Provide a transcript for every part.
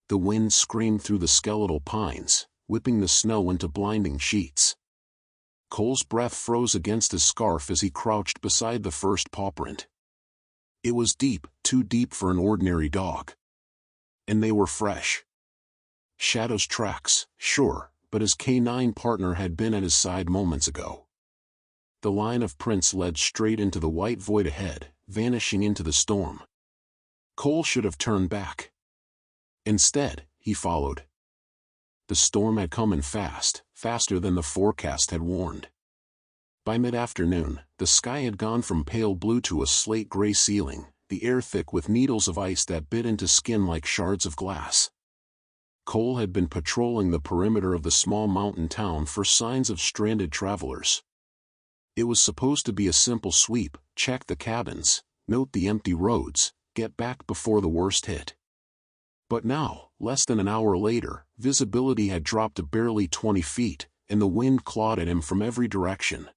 The wind screamed through the skeletal pines, whipping the snow into blinding sheets. Cole's breath froze against his scarf as he crouched beside the first pawprint. It was deep, too deep for an ordinary dog. And they were fresh. Shadow's tracks, sure, but his canine partner had been at his side moments ago. The line of prints led straight into the white void ahead, vanishing into the storm. Cole should have turned back. Instead, he followed. The storm had come in fast, faster than the forecast had warned. By mid-afternoon, the sky had gone from pale blue to a slate-gray ceiling, the air thick with needles of ice that bit into skin like shards of glass. Cole had been patrolling the perimeter of the small mountain town for signs of stranded travelers. It was supposed to be a simple sweep: check the cabins, note the empty roads, get back before the worst hit. But now, less than an hour later, visibility had dropped to barely 20 feet, and the wind clawed at him from every direction.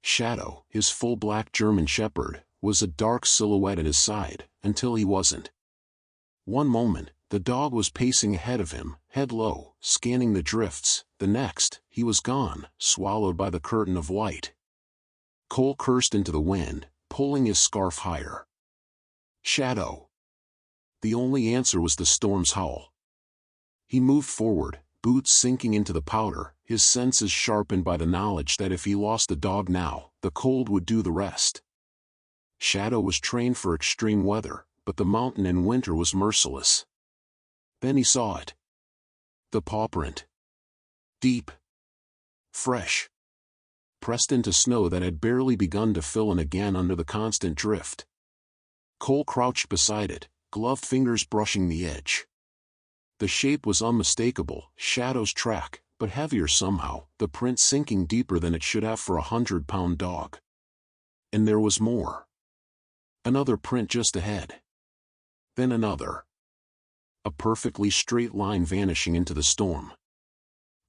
Shadow, his full black German shepherd, was a dark silhouette at his side, until he wasn't. One moment, the dog was pacing ahead of him, head low, scanning the drifts. The next, he was gone, swallowed by the curtain of white. Cole cursed into the wind, pulling his scarf higher. Shadow. The only answer was the storm's howl. He moved forward, boots sinking into the powder, his senses sharpened by the knowledge that if he lost the dog now, the cold would do the rest. Shadow was trained for extreme weather, but the mountain in winter was merciless. Then he saw it. The pawprint. Deep. Fresh. Pressed into snow that had barely begun to fill in again under the constant drift. Cole crouched beside it, gloved fingers brushing the edge. The shape was unmistakable, Shadow's track, but heavier somehow, the print sinking deeper than it should have for 100-pound dog. And there was more. Another print just ahead. Then another. A perfectly straight line vanishing into the storm.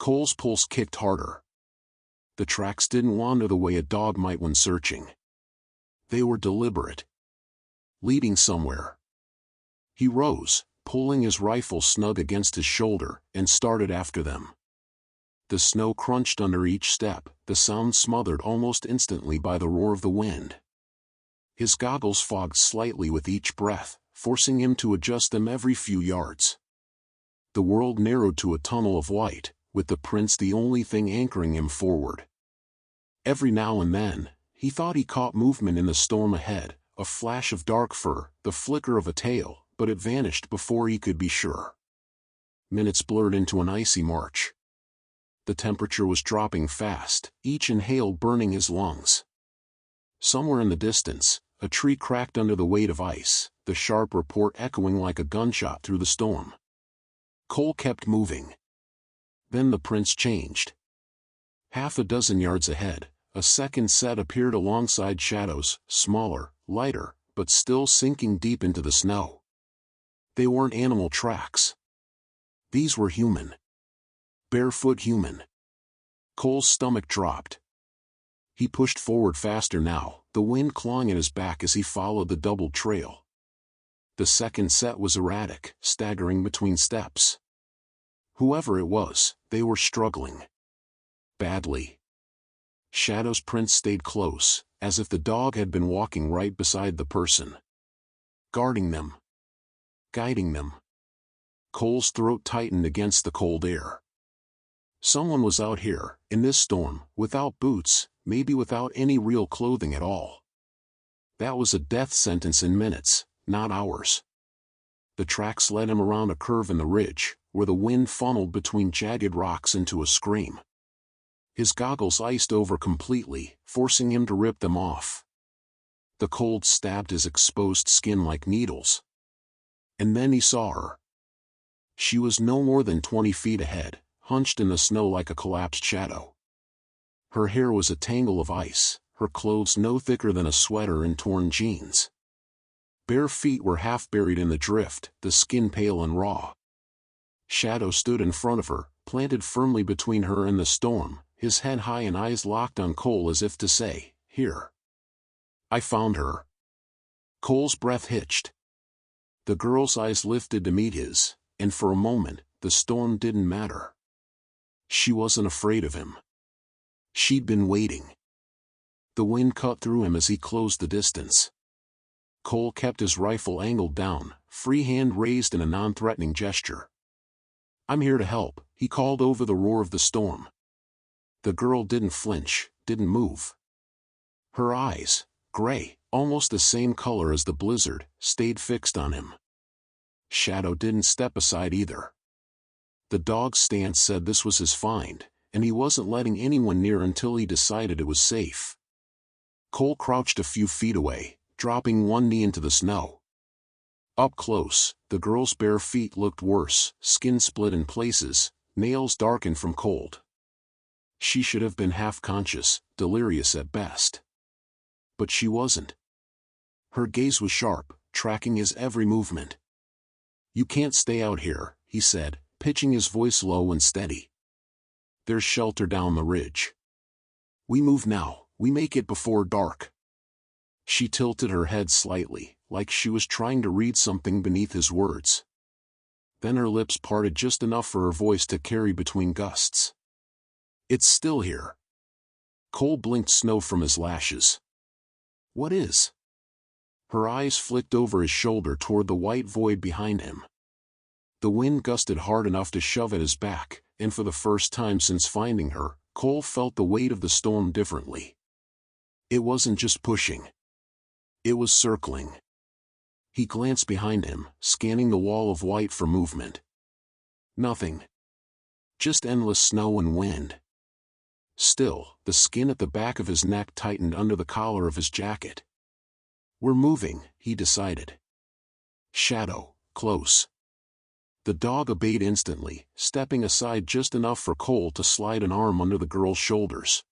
Cole's pulse kicked harder. The tracks didn't wander the way a dog might when searching. They were deliberate. Leading somewhere. He rose, pulling his rifle snug against his shoulder, and started after them. The snow crunched under each step, the sound smothered almost instantly by the roar of the wind. His goggles fogged slightly with each breath, forcing him to adjust them every few yards. The world narrowed to a tunnel of white, with the prints the only thing anchoring him forward. Every now and then, he thought he caught movement in the storm ahead, a flash of dark fur, the flicker of a tail, but it vanished before he could be sure. Minutes blurred into an icy march. The temperature was dropping fast, each inhale burning his lungs. Somewhere in the distance, a tree cracked under the weight of ice, the sharp report echoing like a gunshot through the storm. Cole kept moving. Then the prints changed. Half a dozen yards ahead, a second set appeared alongside Shadow's, smaller, lighter, but still sinking deep into the snow. They weren't animal tracks. These were human. Barefoot human. Cole's stomach dropped. He pushed forward faster now, the wind clawing at his back as he followed the doubled trail. The second set was erratic, staggering between steps. Whoever it was, they were struggling. Badly. Shadow's prints stayed close, as if the dog had been walking right beside the person. Guarding them. Guiding them. Cole's throat tightened against the cold air. Someone was out here, in this storm, without boots, maybe without any real clothing at all. That was a death sentence in minutes, not hours. The tracks led him around a curve in the ridge, where the wind funneled between jagged rocks into a scream. His goggles iced over completely, forcing him to rip them off. The cold stabbed his exposed skin like needles. And then he saw her. She was no more than 20 feet ahead, hunched in the snow like a collapsed shadow. Her hair was a tangle of ice, her clothes no thicker than a sweater and torn jeans. Bare feet were half buried in the drift, the skin pale and raw. Shadow stood in front of her, planted firmly between her and the storm, his head high and eyes locked on Cole as if to say, "Here. I found her." Cole's breath hitched. The girl's eyes lifted to meet his, and for a moment, the storm didn't matter. She wasn't afraid of him. She'd been waiting. The wind cut through him as he closed the distance. Cole kept his rifle angled down, free hand raised in a non-threatening gesture. "I'm here to help," he called over the roar of the storm. The girl didn't flinch, didn't move. Her eyes, gray, almost the same color as the blizzard, stayed fixed on him. Shadow didn't step aside either. The dog's stance said this was his find, and he wasn't letting anyone near until he decided it was safe. Cole crouched a few feet away, dropping one knee into the snow. Up close, the girl's bare feet looked worse, skin split in places, nails darkened from cold. She should have been half-conscious, delirious at best. But she wasn't. Her gaze was sharp, tracking his every movement. "You can't stay out here," he said, pitching his voice low and steady. "There's shelter down the ridge. We move now, we make it before dark." She tilted her head slightly, like she was trying to read something beneath his words. Then her lips parted just enough for her voice to carry between gusts. "It's still here." Cole blinked snow from his lashes. "What is?" Her eyes flicked over his shoulder toward the white void behind him. The wind gusted hard enough to shove at his back, and for the first time since finding her, Cole felt the weight of the storm differently. It wasn't just pushing. It was circling. He glanced behind him, scanning the wall of white for movement. Nothing. Just endless snow and wind. Still, the skin at the back of his neck tightened under the collar of his jacket. "We're moving," he decided. Shadow, close. The dog obeyed instantly, stepping aside just enough for Cole to slide an arm under the girl's shoulders.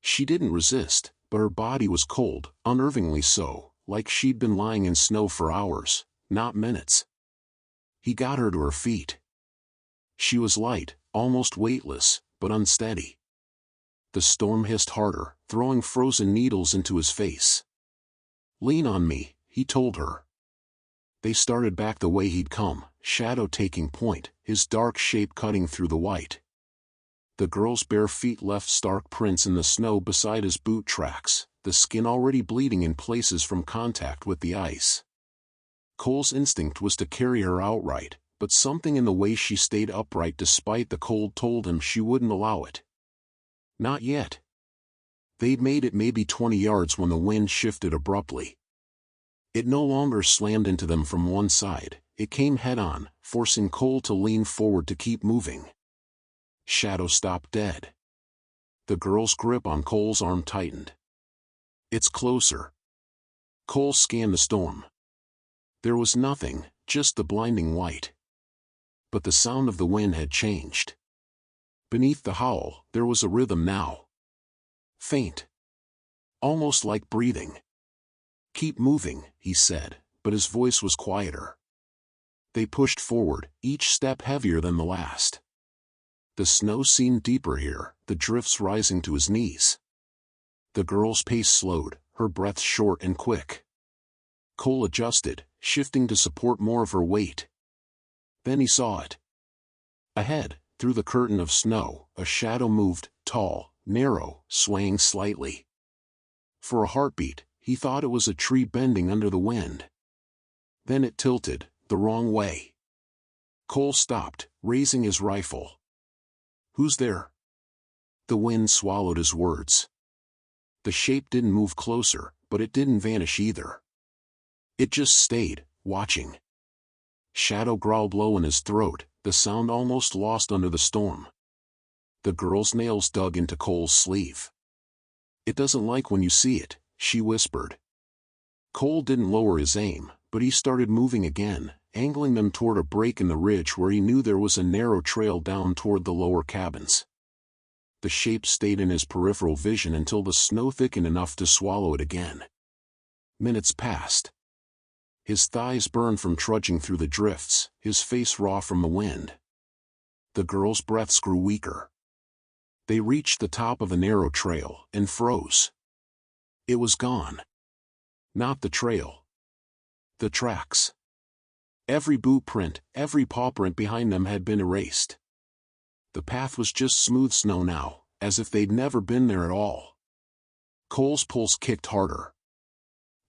She didn't resist, but her body was cold, unnervingly so, like she'd been lying in snow for hours, not minutes. He got her to her feet. She was light, almost weightless, but unsteady. The storm hissed harder, throwing frozen needles into his face. "Lean on me," he told her. They started back the way he'd come, Shadow taking point, his dark shape cutting through the white. The girl's bare feet left stark prints in the snow beside his boot tracks, the skin already bleeding in places from contact with the ice. Cole's instinct was to carry her outright, but something in the way she stayed upright despite the cold told him she wouldn't allow it. Not yet. They'd made it maybe 20 yards when the wind shifted abruptly. It no longer slammed into them from one side, it came head-on, forcing Cole to lean forward to keep moving. Shadow stopped dead. The girl's grip on Cole's arm tightened. "It's closer." Cole scanned the storm. There was nothing, just the blinding white. But the sound of the wind had changed. Beneath the howl, there was a rhythm now. Faint. Almost like breathing. "Keep moving," he said, but his voice was quieter. They pushed forward, each step heavier than the last. The snow seemed deeper here, the drifts rising to his knees. The girl's pace slowed, her breath short and quick. Cole adjusted, shifting to support more of her weight. Then he saw it. Ahead, through the curtain of snow, a shadow moved, tall, narrow, swaying slightly. For a heartbeat, he thought it was a tree bending under the wind. Then it tilted, the wrong way. Cole stopped, raising his rifle. "Who's there?" The wind swallowed his words. The shape didn't move closer, but it didn't vanish either. It just stayed, watching. Shadow growled low in his throat, the sound almost lost under the storm. The girl's nails dug into Cole's sleeve. "It doesn't like when you see it," she whispered. Cole didn't lower his aim, but he started moving again, angling them toward a break in the ridge where he knew there was a narrow trail down toward the lower cabins. The shape stayed in his peripheral vision until the snow thickened enough to swallow it again. Minutes passed. His thighs burned from trudging through the drifts, his face raw from the wind. The girl's breaths grew weaker. They reached the top of the narrow trail, and froze. It was gone. Not the trail. The tracks. Every boot print, every paw print behind them had been erased. The path was just smooth snow now, as if they'd never been there at all. Cole's pulse kicked harder.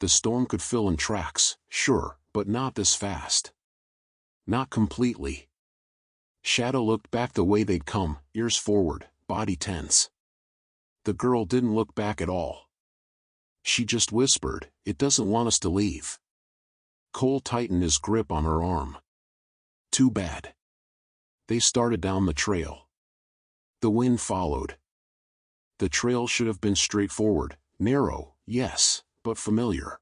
The storm could fill in tracks, sure, but not this fast. Not completely. Shadow looked back the way they'd come, ears forward, body tense. The girl didn't look back at all. She just whispered, "It doesn't want us to leave." Cole tightened his grip on her arm. Too bad. They started down the trail. The wind followed. The trail should have been straightforward, narrow, yes, but familiar.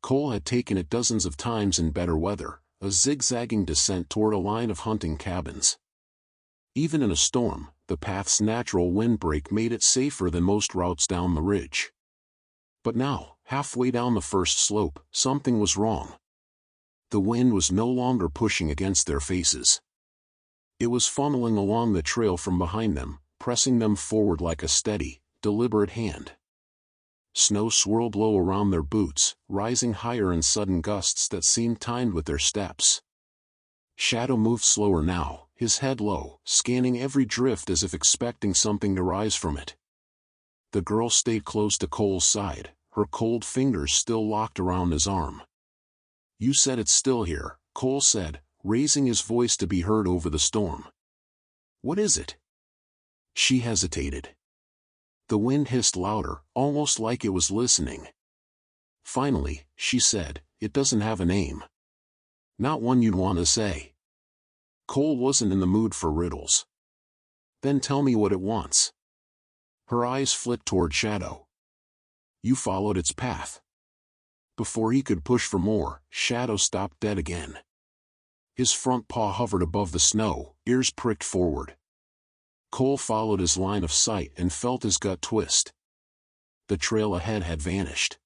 Cole had taken it dozens of times in better weather, a zigzagging descent toward a line of hunting cabins. Even in a storm, the path's natural windbreak made it safer than most routes down the ridge. But now, halfway down the first slope, something was wrong. The wind was no longer pushing against their faces. It was funneling along the trail from behind them, pressing them forward like a steady, deliberate hand. Snow swirled low around their boots, rising higher in sudden gusts that seemed timed with their steps. Shadow moved slower now, his head low, scanning every drift as if expecting something to rise from it. The girl stayed close to Cole's side, her cold fingers still locked around his arm. "You said it's still here," Cole said, raising his voice to be heard over the storm. "What is it?" She hesitated. The wind hissed louder, almost like it was listening. Finally, she said, "It doesn't have a name. Not one you'd want to say." Cole wasn't in the mood for riddles. "Then tell me what it wants." Her eyes flicked toward Shadow. "You followed its path." Before he could push for more, Shadow stopped dead again. His front paw hovered above the snow, ears pricked forward. Cole followed his line of sight and felt his gut twist. The trail ahead had vanished.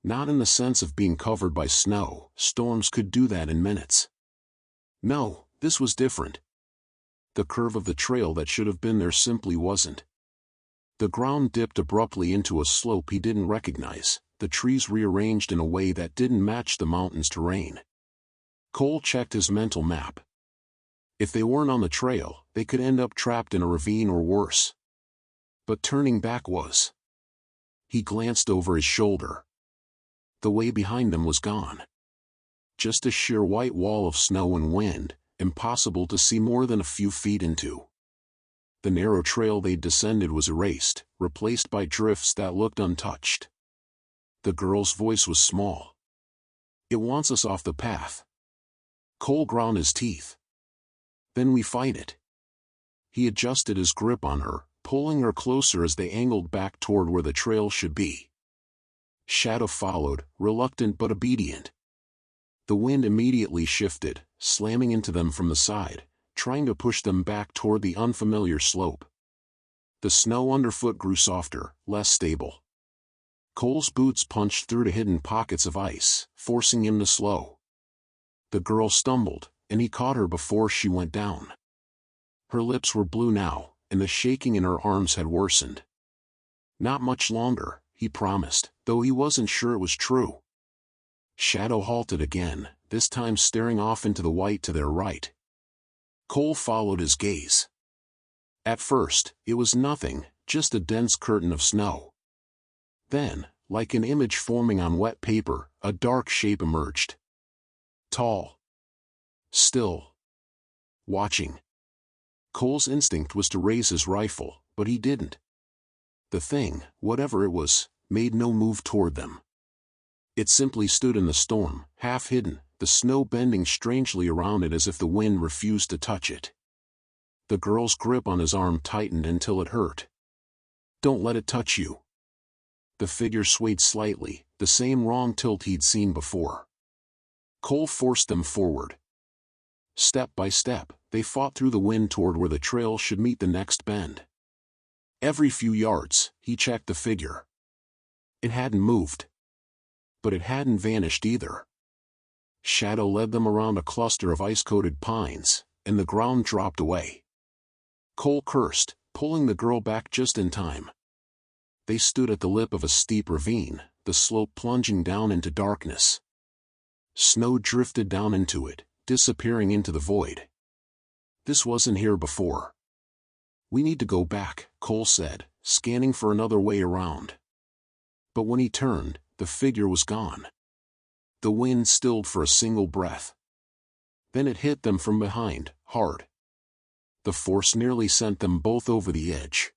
Not in the sense of being covered by snow, storms could do that in minutes. No, this was different. The curve of the trail that should have been there simply wasn't. The ground dipped abruptly into a slope he didn't recognize, the trees rearranged in a way that didn't match the mountain's terrain. Cole checked his mental map. If they weren't on the trail, they could end up trapped in a ravine or worse. But turning back was. He glanced over his shoulder. The way behind them was gone. Just a sheer white wall of snow and wind, impossible to see more than a few feet into. The narrow trail they'd descended was erased, replaced by drifts that looked untouched. The girl's voice was small. "It wants us off the path." Cole ground his teeth. "Then we fight it." He adjusted his grip on her, pulling her closer as they angled back toward where the trail should be. Shadow followed, reluctant but obedient. The wind immediately shifted, slamming into them from the side, trying to push them back toward the unfamiliar slope. The snow underfoot grew softer, less stable. Cole's boots punched through to hidden pockets of ice, forcing him to slow. The girl stumbled, and he caught her before she went down. Her lips were blue now, and the shaking in her arms had worsened. Not much longer, he promised, though he wasn't sure it was true. Shadow halted again, this time staring off into the white to their right. Cole followed his gaze. At first, it was nothing, just a dense curtain of snow. Then, like an image forming on wet paper, a dark shape emerged. Tall. Still. Watching. Cole's instinct was to raise his rifle, but he didn't. The thing, whatever it was, made no move toward them. It simply stood in the storm, half hidden, the snow bending strangely around it as if the wind refused to touch it. The girl's grip on his arm tightened until it hurt. "Don't let it touch you." The figure swayed slightly, the same wrong tilt he'd seen before. Cole forced them forward. Step by step, they fought through the wind toward where the trail should meet the next bend. Every few yards, he checked the figure. It hadn't moved. But it hadn't vanished either. Shadow led them around a cluster of ice-coated pines, and the ground dropped away. Cole cursed, pulling the girl back just in time. They stood at the lip of a steep ravine, the slope plunging down into darkness. Snow drifted down into it, disappearing into the void. This wasn't here before. We need to go back, Cole said, scanning for another way around. But when he turned, the figure was gone. The wind stilled for a single breath. Then it hit them from behind, hard. The force nearly sent them both over the edge.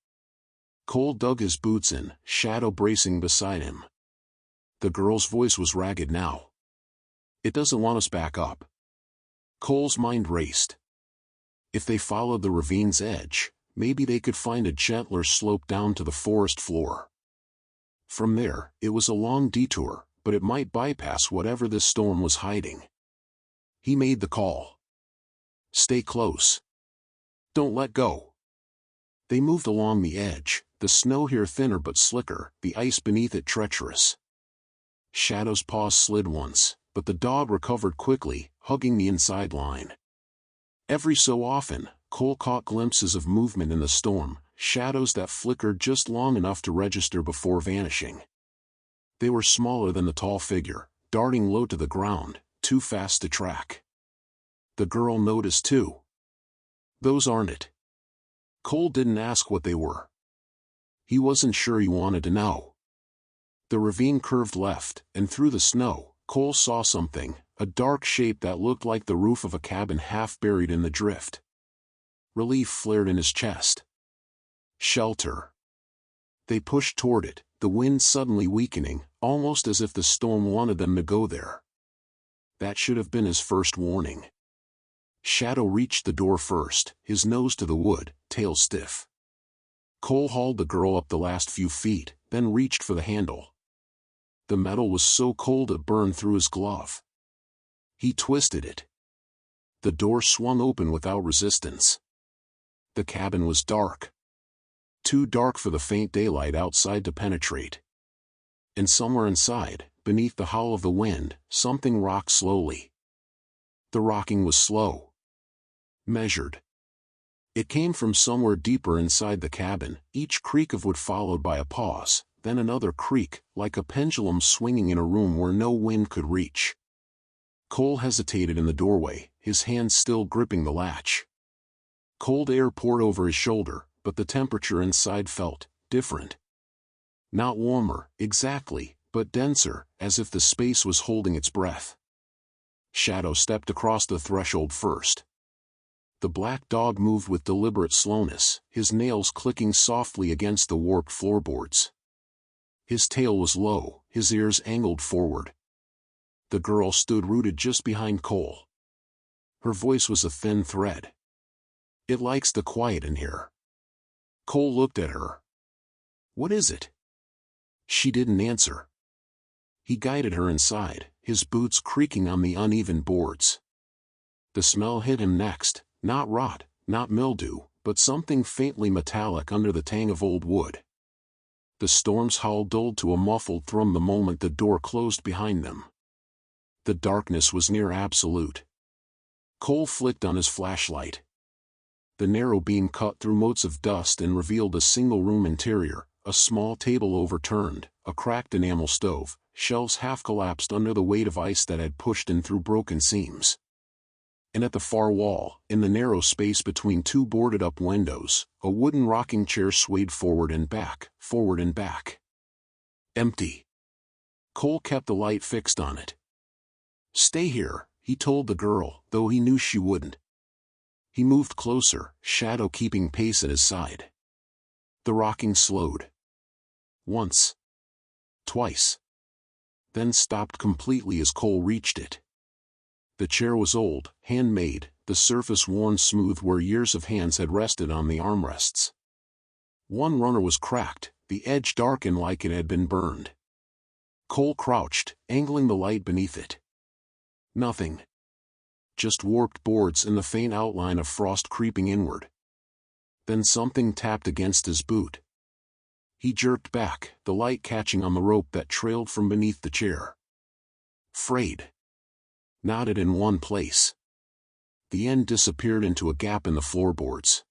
Cole dug his boots in, Shadow bracing beside him. The girl's voice was ragged now. It doesn't want us back up. Cole's mind raced. If they followed the ravine's edge, maybe they could find a gentler slope down to the forest floor. From there, it was a long detour, but it might bypass whatever this storm was hiding. He made the call. Stay close. Don't let go. They moved along the edge, the snow here thinner but slicker, the ice beneath it treacherous. Shadow's paws slid once, but the dog recovered quickly, hugging the inside line. Every so often, Cole caught glimpses of movement in the storm, shadows that flickered just long enough to register before vanishing. They were smaller than the tall figure, darting low to the ground, too fast to track. The girl noticed too. Those aren't it. Cole didn't ask what they were. He wasn't sure he wanted to know. The ravine curved left, and through the snow, Cole saw something, a dark shape that looked like the roof of a cabin half buried in the drift. Relief flared in his chest. Shelter. They pushed toward it, the wind suddenly weakening, almost as if the storm wanted them to go there. That should have been his first warning. Shadow reached the door first, his nose to the wood, tail stiff. Cole hauled the girl up the last few feet, then reached for the handle. The metal was so cold it burned through his glove. He twisted it. The door swung open without resistance. The cabin was dark. Too dark for the faint daylight outside to penetrate. And somewhere inside, beneath the howl of the wind, something rocked slowly. The rocking was slow. Measured. It came from somewhere deeper inside the cabin, each creak of wood followed by a pause, then another creak, like a pendulum swinging in a room where no wind could reach. Cole hesitated in the doorway, his hands still gripping the latch. Cold air poured over his shoulder, but the temperature inside felt different. Not warmer, exactly, but denser, as if the space was holding its breath. Shadow stepped across the threshold first. The black dog moved with deliberate slowness, his nails clicking softly against the warped floorboards. His tail was low, his ears angled forward. The girl stood rooted just behind Cole. Her voice was a thin thread. It likes the quiet in here. Cole looked at her. What is it? She didn't answer. He guided her inside, his boots creaking on the uneven boards. The smell hit him next, not rot, not mildew, but something faintly metallic under the tang of old wood. The storm's howl dulled to a muffled thrum the moment the door closed behind them. The darkness was near absolute. Cole flicked on his flashlight. The narrow beam cut through motes of dust and revealed a single-room interior, a small table overturned, a cracked enamel stove, shelves half collapsed under the weight of ice that had pushed in through broken seams. And at the far wall, in the narrow space between two boarded-up windows, a wooden rocking chair swayed forward and back, forward and back. Empty. Cole kept the light fixed on it. Stay here, he told the girl, though he knew she wouldn't. He moved closer, Shadow keeping pace at his side. The rocking slowed. Once. Twice. Then stopped completely as Cole reached it. The chair was old, handmade, the surface worn smooth where years of hands had rested on the armrests. One runner was cracked, the edge darkened like it had been burned. Cole crouched, angling the light beneath it. Nothing. Just warped boards and the faint outline of frost creeping inward. Then something tapped against his boot. He jerked back, the light catching on the rope that trailed from beneath the chair. Frayed. Knotted in one place. The end disappeared into a gap in the floorboards.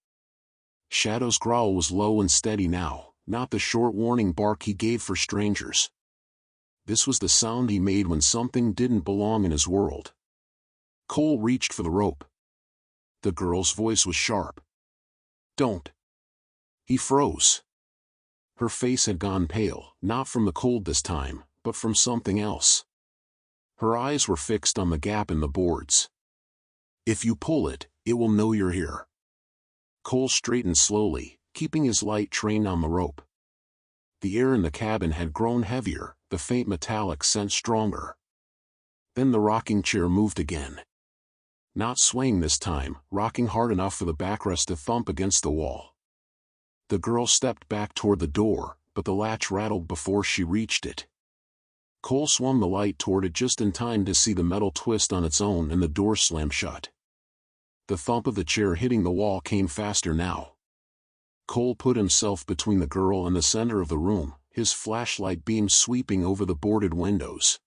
Shadow's growl was low and steady now, not the short warning bark he gave for strangers. This was the sound he made when something didn't belong in his world. Cole reached for the rope. The girl's voice was sharp. "Don't." He froze. Her face had gone pale, not from the cold this time, but from something else. Her eyes were fixed on the gap in the boards. "If you pull it, it will know you're here." Cole straightened slowly, keeping his light trained on the rope. The air in the cabin had grown heavier, the faint metallic scent stronger. Then the rocking chair moved again. Not swaying this time, rocking hard enough for the backrest to thump against the wall. The girl stepped back toward the door, but the latch rattled before she reached it. Cole swung the light toward it just in time to see the metal twist on its own and the door slam shut. The thump of the chair hitting the wall came faster now. Cole put himself between the girl and the center of the room, his flashlight beam sweeping over the boarded windows.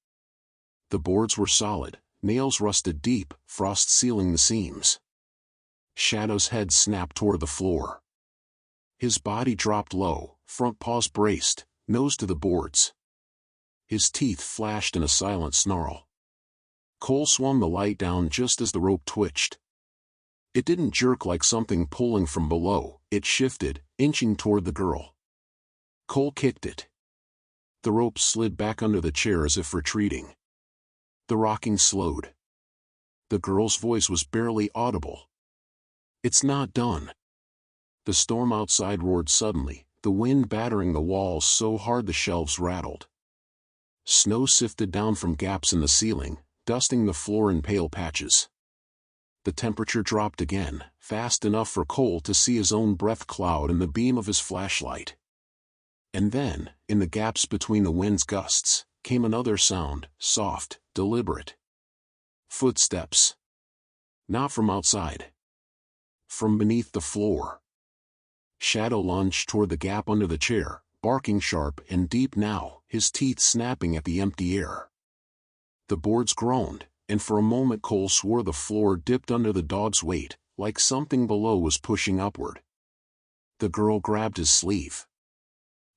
The boards were solid, nails rusted deep, frost sealing the seams. Shadow's head snapped toward the floor. His body dropped low, front paws braced, nose to the boards. His teeth flashed in a silent snarl. Cole swung the light down just as the rope twitched. It didn't jerk like something pulling from below, it shifted, inching toward the girl. Cole kicked it. The rope slid back under the chair as if retreating. The rocking slowed. The girl's voice was barely audible. "It's not done." The storm outside roared suddenly, the wind battering the walls so hard the shelves rattled. Snow sifted down from gaps in the ceiling, dusting the floor in pale patches. The temperature dropped again, fast enough for Cole to see his own breath cloud in the beam of his flashlight. And then, in the gaps between the wind's gusts, came another sound, soft, deliberate. Footsteps. Not from outside. From beneath the floor. Shadow lunged toward the gap under the chair, barking sharp and deep now, his teeth snapping at the empty air. The boards groaned, and for a moment Cole swore the floor dipped under the dog's weight, like something below was pushing upward. The girl grabbed his sleeve.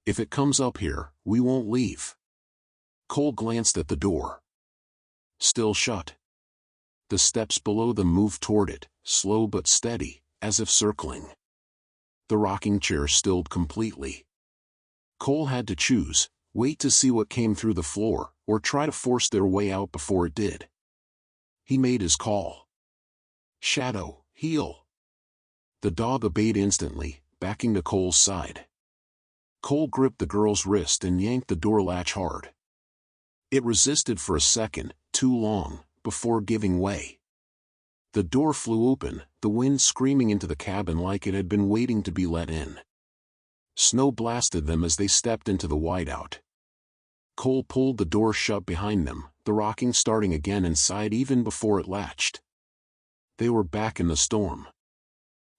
"If it comes up here, we won't leave." Cole glanced at the door. Still shut. The steps below them moved toward it, slow but steady, as if circling. The rocking chair stilled completely. Cole had to choose, wait to see what came through the floor, or try to force their way out before it did. He made his call. "Shadow, heel." The dog obeyed instantly, backing to Cole's side. Cole gripped the girl's wrist and yanked the door latch hard. It resisted for a second, too long, before giving way. The door flew open, the wind screaming into the cabin like it had been waiting to be let in. Snow blasted them as they stepped into the whiteout. Cole pulled the door shut behind them, the rocking starting again inside even before it latched. They were back in the storm.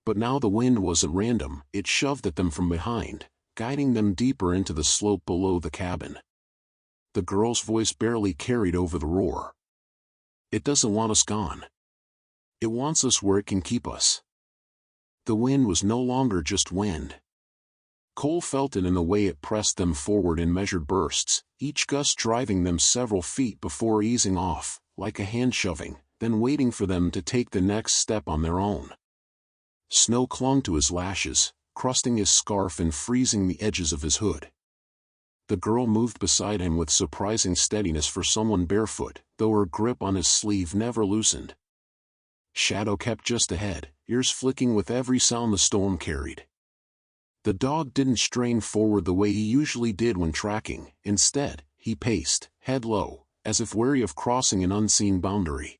But now the wind wasn't random, it shoved at them from behind, guiding them deeper into the slope below the cabin. The girl's voice barely carried over the roar. "It doesn't want us gone. It wants us where it can keep us." The wind was no longer just wind. Cole felt it in the way it pressed them forward in measured bursts, each gust driving them several feet before easing off, like a hand shoving, then waiting for them to take the next step on their own. Snow clung to his lashes, crusting his scarf and freezing the edges of his hood. The girl moved beside him with surprising steadiness for someone barefoot, though her grip on his sleeve never loosened. Shadow kept just ahead, ears flicking with every sound the storm carried. The dog didn't strain forward the way he usually did when tracking, instead, he paced, head low, as if wary of crossing an unseen boundary.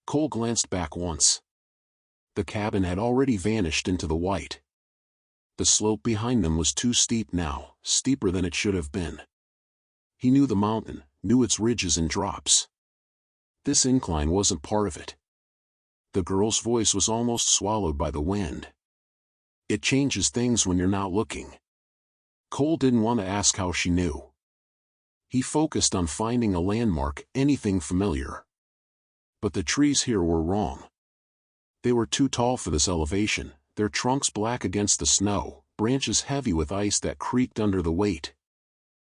Cole glanced back once. The cabin had already vanished into the white. The slope behind them was too steep now, steeper than it should have been. He knew the mountain, knew its ridges and drops. This incline wasn't part of it. The girl's voice was almost swallowed by the wind. "It changes things when you're not looking." Cole didn't want to ask how she knew. He focused on finding a landmark, anything familiar. But the trees here were wrong. They were too tall for this elevation, their trunks black against the snow, branches heavy with ice that creaked under the weight.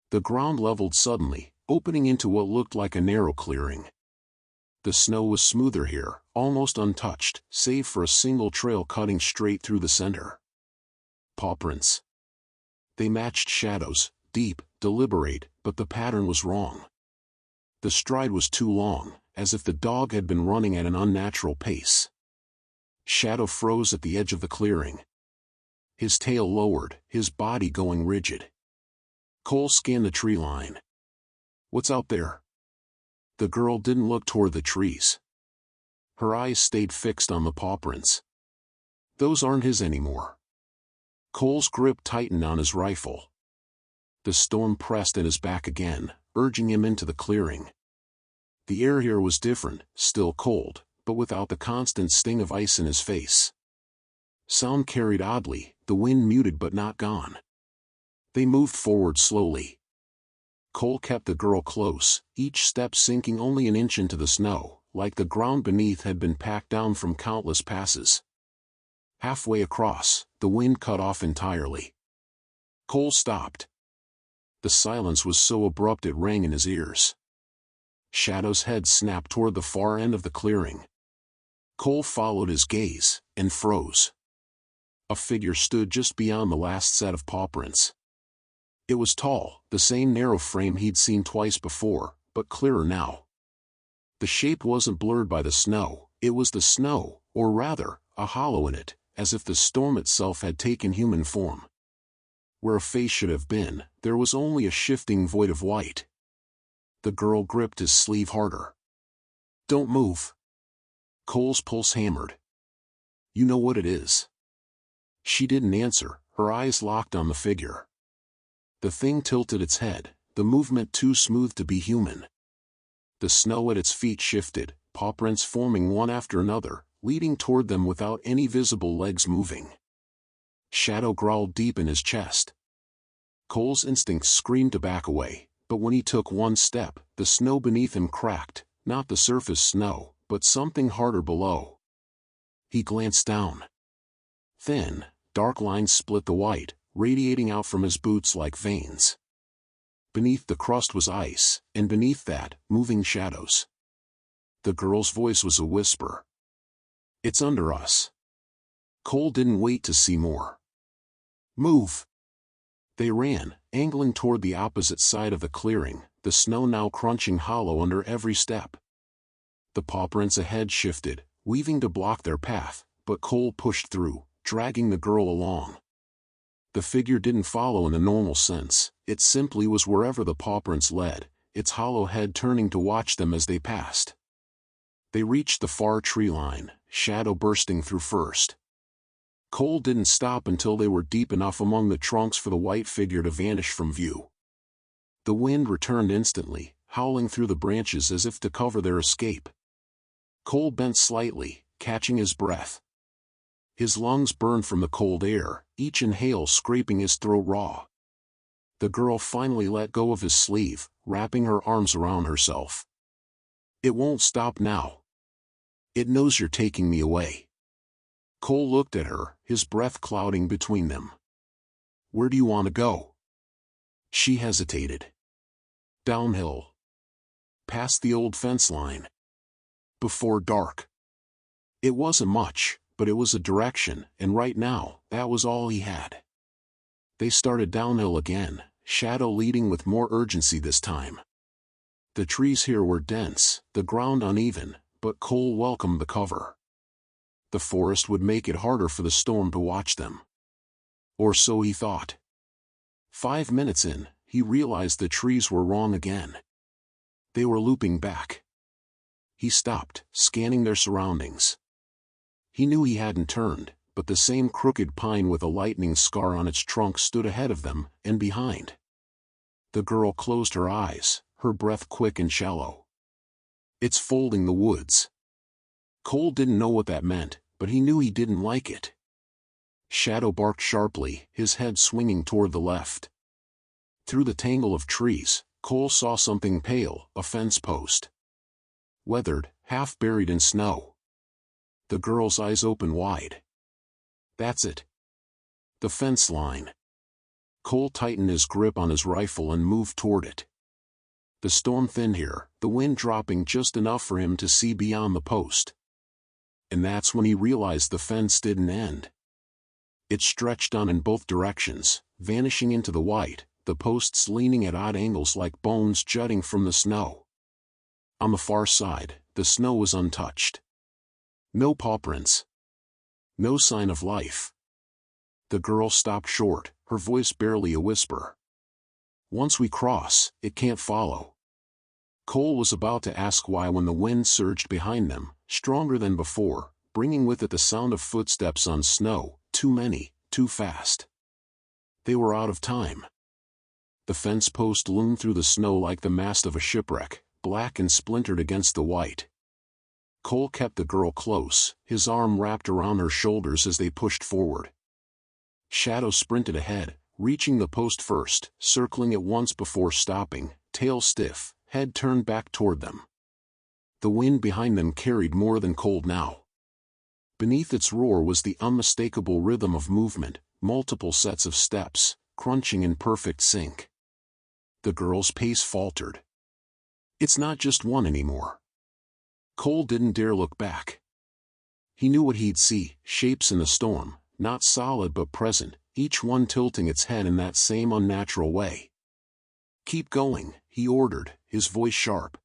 The ground leveled suddenly, opening into what looked like a narrow clearing. The snow was smoother here, almost untouched, save for a single trail cutting straight through the center. Pawprints. They matched Shadow's, deep, deliberate, but the pattern was wrong. The stride was too long, as if the dog had been running at an unnatural pace. Shadow froze at the edge of the clearing. His tail lowered, his body going rigid. Cole scanned the tree line. "What's out there?" The girl didn't look toward the trees. Her eyes stayed fixed on the pawprints. "Those aren't his anymore." Cole's grip tightened on his rifle. The storm pressed at his back again, urging him into the clearing. The air here was different, still cold, but without the constant sting of ice in his face. Sound carried oddly, the wind muted but not gone. They moved forward slowly. Cole kept the girl close, each step sinking only an inch into the snow, like the ground beneath had been packed down from countless passes. Halfway across, the wind cut off entirely. Cole stopped. The silence was so abrupt it rang in his ears. Shadow's head snapped toward the far end of the clearing. Cole followed his gaze, and froze. A figure stood just beyond the last set of pawprints. It was tall, the same narrow frame he'd seen twice before, but clearer now. The shape wasn't blurred by the snow, it was the snow, or rather, a hollow in it, as if the storm itself had taken human form. Where a face should have been, there was only a shifting void of white. The girl gripped his sleeve harder. "Don't move." Cole's pulse hammered. "You know what it is." She didn't answer, her eyes locked on the figure. The thing tilted its head, the movement too smooth to be human. The snow at its feet shifted, pawprints forming one after another, leading toward them without any visible legs moving. Shadow growled deep in his chest. Cole's instincts screamed to back away, but when he took one step, the snow beneath him cracked, not the surface snow, but something harder below. He glanced down. Thin, dark lines split the white, radiating out from his boots like veins. Beneath the crust was ice, and beneath that, moving shadows. The girl's voice was a whisper. "It's under us." Cole didn't wait to see more. "Move!" They ran, angling toward the opposite side of the clearing, the snow now crunching hollow under every step. The pawprints ahead shifted, weaving to block their path, but Cole pushed through, dragging the girl along. The figure didn't follow in the normal sense, it simply was wherever the pawprints led, its hollow head turning to watch them as they passed. They reached the far tree line, Shadow bursting through first. Cole didn't stop until they were deep enough among the trunks for the white figure to vanish from view. The wind returned instantly, howling through the branches as if to cover their escape. Cole bent slightly, catching his breath. His lungs burned from the cold air, each inhale scraping his throat raw. The girl finally let go of his sleeve, wrapping her arms around herself. "It won't stop now. It knows you're taking me away." Cole looked at her, his breath clouding between them. "Where do you want to go?" She hesitated. "Downhill. Past the old fence line. Before dark." It wasn't much, but it was a direction, and right now, that was all he had. They started downhill again, Shadow leading with more urgency this time. The trees here were dense, the ground uneven, but Cole welcomed the cover. The forest would make it harder for the storm to watch them. Or so he thought. 5 minutes in, he realized the trees were wrong again. They were looping back. He stopped, scanning their surroundings. He knew he hadn't turned, but the same crooked pine with a lightning scar on its trunk stood ahead of them, and behind. The girl closed her eyes, her breath quick and shallow. "It's folding the woods." Cole didn't know what that meant, but he knew he didn't like it. Shadow barked sharply, his head swinging toward the left. Through the tangle of trees, Cole saw something pale, a fence post. Weathered, half buried in snow. The girl's eyes opened wide. "That's it. The fence line." Cole tightened his grip on his rifle and moved toward it. The storm thinned here, the wind dropping just enough for him to see beyond the post. And that's when he realized the fence didn't end. It stretched on in both directions, vanishing into the white, the posts leaning at odd angles like bones jutting from the snow. On the far side, the snow was untouched. No pawprints. No sign of life. The girl stopped short, her voice barely a whisper. "Once we cross, it can't follow." Cole was about to ask why when the wind surged behind them, stronger than before, bringing with it the sound of footsteps on snow, too many, too fast. They were out of time. The fence post loomed through the snow like the mast of a shipwreck, black and splintered against the white. Cole kept the girl close, his arm wrapped around her shoulders as they pushed forward. Shadow sprinted ahead, reaching the post first, circling it once before stopping, tail stiff, head turned back toward them. The wind behind them carried more than cold now. Beneath its roar was the unmistakable rhythm of movement, multiple sets of steps, crunching in perfect sync. The girl's pace faltered. It's not just one anymore. Cole didn't dare look back. He knew what he'd see, shapes in the storm, not solid but present, each one tilting its head in that same unnatural way. "Keep going," he ordered, his voice sharp.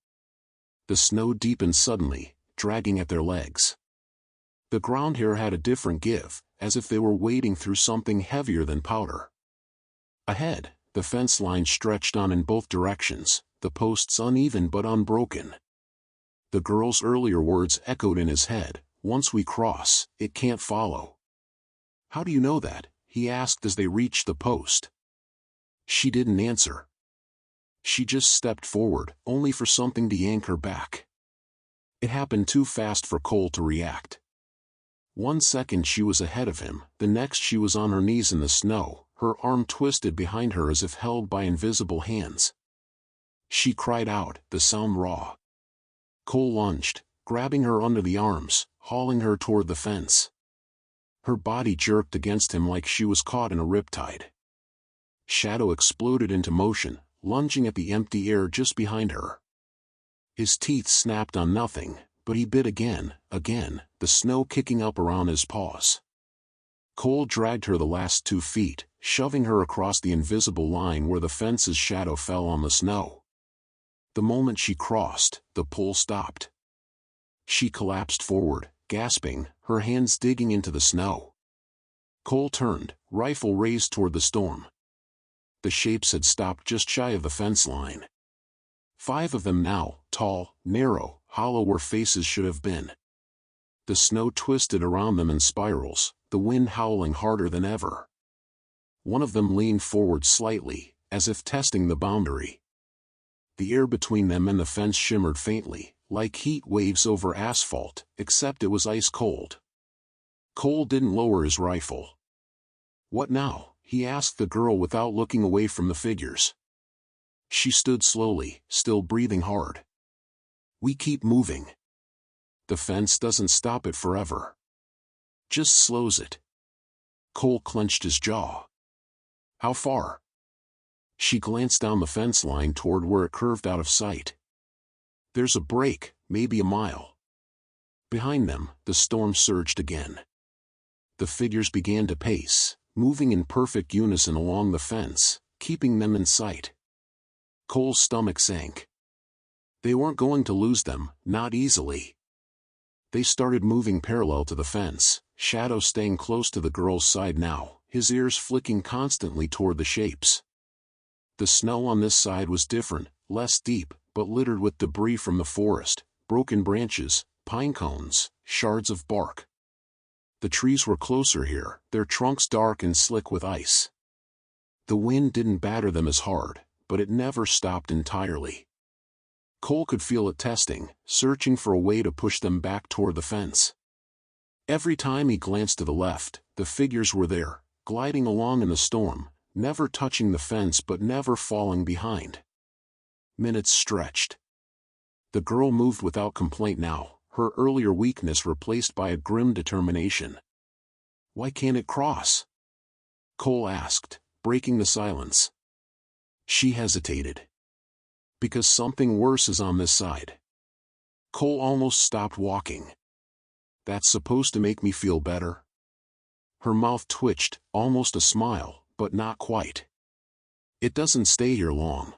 The snow deepened suddenly, dragging at their legs. The ground here had a different give, as if they were wading through something heavier than powder. Ahead, the fence line stretched on in both directions, the posts uneven but unbroken. The girl's earlier words echoed in his head, "Once we cross, it can't follow." "How do you know that?" he asked as they reached the post. She didn't answer. She just stepped forward, only for something to yank her back. It happened too fast for Cole to react. 1 second she was ahead of him, the next she was on her knees in the snow, her arm twisted behind her as if held by invisible hands. She cried out, the sound raw. Cole lunged, grabbing her under the arms, hauling her toward the fence. Her body jerked against him like she was caught in a riptide. Shadow exploded into motion, lunging at the empty air just behind her. His teeth snapped on nothing, but he bit again, the snow kicking up around his paws. Cole dragged her the last 2 feet, shoving her across the invisible line where the fence's shadow fell on the snow. The moment she crossed, the pull stopped. She collapsed forward, gasping, her hands digging into the snow. Cole turned, rifle raised toward the storm. The shapes had stopped just shy of the fence line. 5 of them now, tall, narrow, hollow where faces should have been. The snow twisted around them in spirals, the wind howling harder than ever. One of them leaned forward slightly, as if testing the boundary. The air between them and the fence shimmered faintly, like heat waves over asphalt, except it was ice cold. Cole didn't lower his rifle. "What now?" he asked the girl without looking away from the figures. She stood slowly, still breathing hard. "We keep moving. The fence doesn't stop it forever. Just slows it." Cole clenched his jaw. "How far?" She glanced down the fence line toward where it curved out of sight. "There's a break, maybe a mile." Behind them, the storm surged again. The figures began to pace, moving in perfect unison along the fence, keeping them in sight. Cole's stomach sank. They weren't going to lose them, not easily. They started moving parallel to the fence, Shadow staying close to the girl's side now, his ears flicking constantly toward the shapes. The snow on this side was different, less deep, but littered with debris from the forest, broken branches, pine cones, shards of bark. The trees were closer here, their trunks dark and slick with ice. The wind didn't batter them as hard, but it never stopped entirely. Cole could feel it testing, searching for a way to push them back toward the fence. Every time he glanced to the left, the figures were there, gliding along in the storm, never touching the fence but never falling behind. Minutes stretched. The girl moved without complaint now, her earlier weakness replaced by a grim determination. "Why can't it cross?" Cole asked, breaking the silence. She hesitated. Because something worse is on this side. Cole almost stopped walking. That's supposed to make me feel better? Her mouth twitched, almost a smile, but not quite. It doesn't stay here long.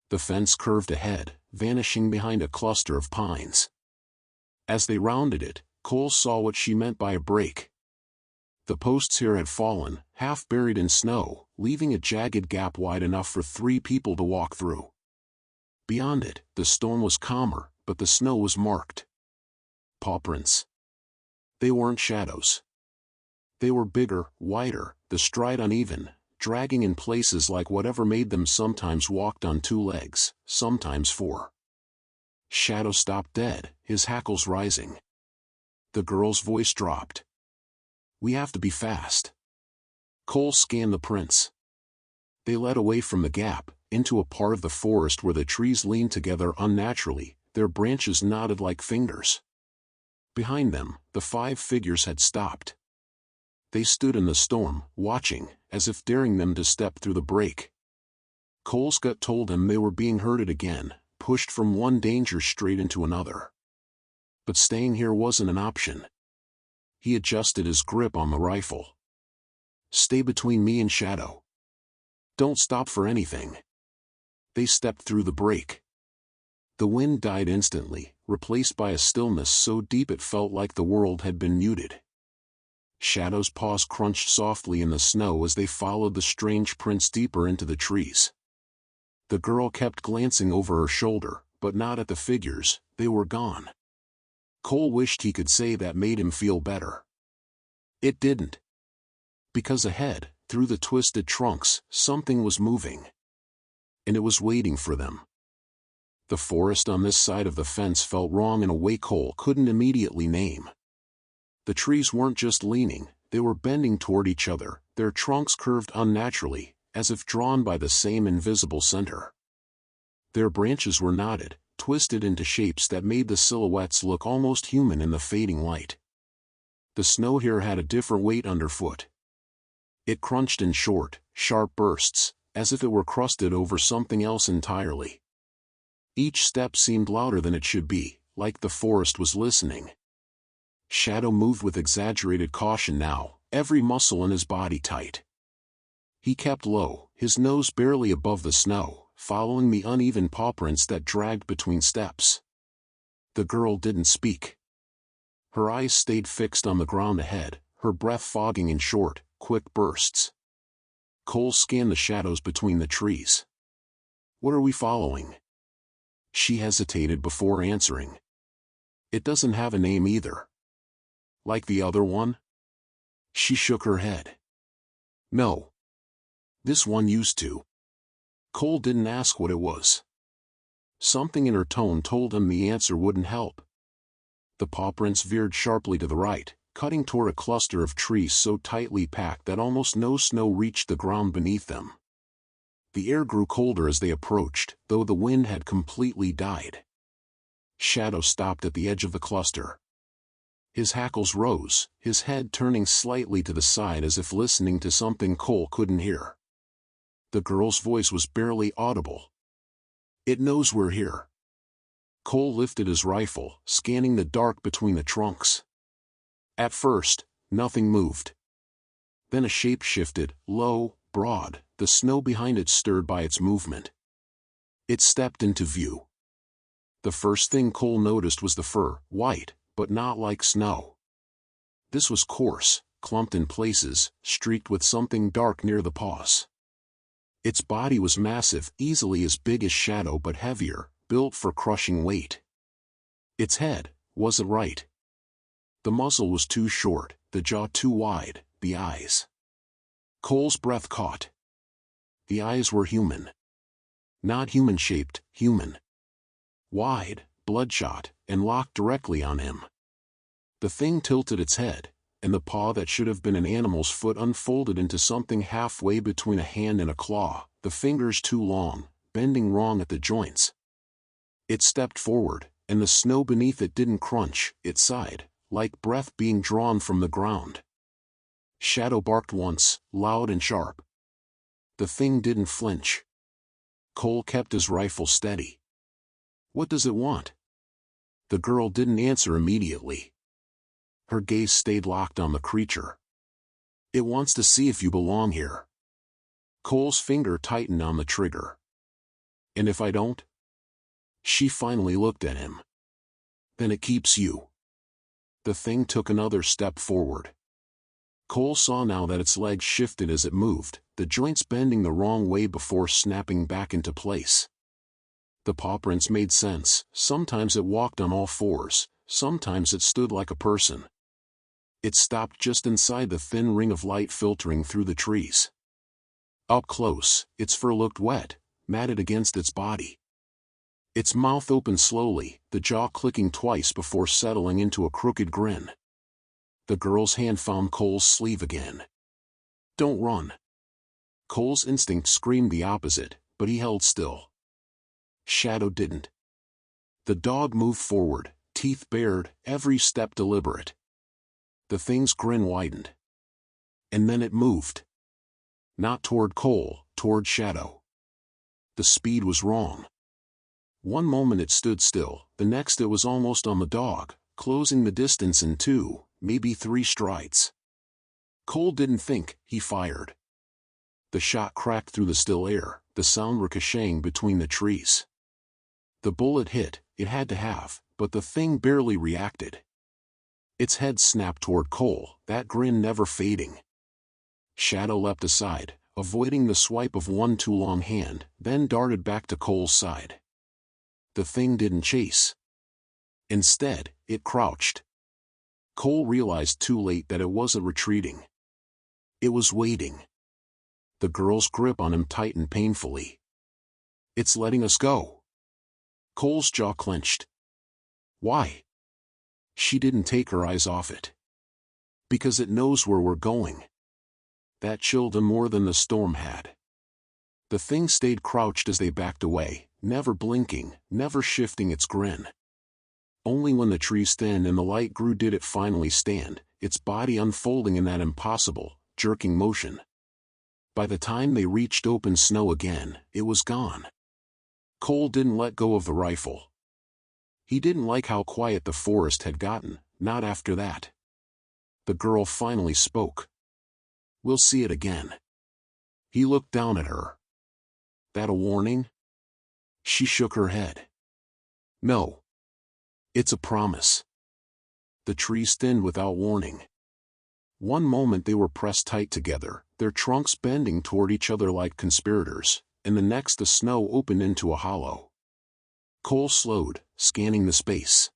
The fence curved ahead, vanishing behind a cluster of pines. As they rounded it, Cole saw what she meant by a break. The posts here had fallen, half buried in snow, leaving a jagged gap wide enough for 3 people to walk through. Beyond it, the storm was calmer, but the snow was marked. Pawprints. They weren't shadows. They were bigger, wider, the stride uneven, dragging in places like whatever made them sometimes walked on 2 legs, sometimes 4. Shadow stopped dead, his hackles rising. The girl's voice dropped. We have to be fast. Cole scanned the prints. They led away from the gap, into a part of the forest where the trees leaned together unnaturally, their branches knotted like fingers. Behind them, the 5 figures had stopped. They stood in the storm, watching, as if daring them to step through the break. Cole's gut told him they were being herded again, pushed from one danger straight into another. But staying here wasn't an option. He adjusted his grip on the rifle. Stay between me and Shadow. Don't stop for anything. They stepped through the break. The wind died instantly, replaced by a stillness so deep it felt like the world had been muted. Shadow's paws crunched softly in the snow as they followed the strange prints deeper into the trees. The girl kept glancing over her shoulder, but not at the figures, they were gone. Cole wished he could say that made him feel better. It didn't. Because ahead, through the twisted trunks, something was moving. And it was waiting for them. The forest on this side of the fence felt wrong in a way Cole couldn't immediately name. The trees weren't just leaning, they were bending toward each other, their trunks curved unnaturally, as if drawn by the same invisible center. Their branches were knotted, twisted into shapes that made the silhouettes look almost human in the fading light. The snow here had a different weight underfoot. It crunched in short, sharp bursts, as if it were crusted over something else entirely. Each step seemed louder than it should be, like the forest was listening. Shadow moved with exaggerated caution now, every muscle in his body tight. He kept low, his nose barely above the snow, following the uneven pawprints that dragged between steps. The girl didn't speak. Her eyes stayed fixed on the ground ahead, her breath fogging in short, quick bursts. Cole scanned the shadows between the trees. What are we following? She hesitated before answering. It doesn't have a name either. Like the other one? She shook her head. No. This one used to. Cole didn't ask what it was. Something in her tone told him the answer wouldn't help. The pawprints veered sharply to the right, cutting toward a cluster of trees so tightly packed that almost no snow reached the ground beneath them. The air grew colder as they approached, though the wind had completely died. Shadow stopped at the edge of the cluster. His hackles rose, his head turning slightly to the side as if listening to something Cole couldn't hear. The girl's voice was barely audible. It knows we're here. Cole lifted his rifle, scanning the dark between the trunks. At first, nothing moved. Then a shape shifted, low, broad, the snow behind it stirred by its movement. It stepped into view. The first thing Cole noticed was the fur, white, but not like snow. This was coarse, clumped in places, streaked with something dark near the paws. Its body was massive, easily as big as Shadow but heavier, built for crushing weight. Its head wasn't right. The muzzle was too short, the jaw too wide, the eyes. Cole's breath caught. The eyes were human. Not human-shaped, human. Wide, bloodshot, and locked directly on him. The thing tilted its head, and the paw that should have been an animal's foot unfolded into something halfway between a hand and a claw, the fingers too long, bending wrong at the joints. It stepped forward, and the snow beneath it didn't crunch, it sighed, like breath being drawn from the ground. Shadow barked once, loud and sharp. The thing didn't flinch. Cole kept his rifle steady. "What does it want?" The girl didn't answer immediately. Her gaze stayed locked on the creature. "It wants to see if you belong here." Cole's finger tightened on the trigger. "And if I don't?" She finally looked at him. "Then it keeps you." The thing took another step forward. Cole saw now that its legs shifted as it moved, the joints bending the wrong way before snapping back into place. The pawprints made sense. Sometimes it walked on all fours, sometimes it stood like a person. It stopped just inside the thin ring of light filtering through the trees. Up close, its fur looked wet, matted against its body. Its mouth opened slowly, the jaw clicking twice before settling into a crooked grin. The girl's hand found Cole's sleeve again. "Don't run." Cole's instinct screamed the opposite, but he held still. Shadow didn't. The dog moved forward, teeth bared, every step deliberate. The thing's grin widened. And then it moved. Not toward Cole, toward Shadow. The speed was wrong. One moment it stood still, the next it was almost on the dog, closing the distance in 2, maybe 3 strides. Cole didn't think, he fired. The shot cracked through the still air, the sound ricocheting between the trees. The bullet hit, it had to have, but the thing barely reacted. Its head snapped toward Cole, that grin never fading. Shadow leapt aside, avoiding the swipe of one too long hand, then darted back to Cole's side. The thing didn't chase. Instead, it crouched. Cole realized too late that it wasn't retreating. It was waiting. The girl's grip on him tightened painfully. "It's letting us go." Cole's jaw clenched. "Why?" She didn't take her eyes off it. "Because it knows where we're going." That chilled him more than the storm had. The thing stayed crouched as they backed away, never blinking, never shifting its grin. Only when the trees thinned and the light grew did it finally stand, its body unfolding in that impossible, jerking motion. By the time they reached open snow again, it was gone. Cole didn't let go of the rifle. He didn't like how quiet the forest had gotten, not after that. The girl finally spoke. "We'll see it again." He looked down at her. "That a warning?" She shook her head. "No. It's a promise." The trees thinned without warning. One moment they were pressed tight together, their trunks bending toward each other like conspirators, and the next the snow opened into a hollow. Cole slowed, scanning the space.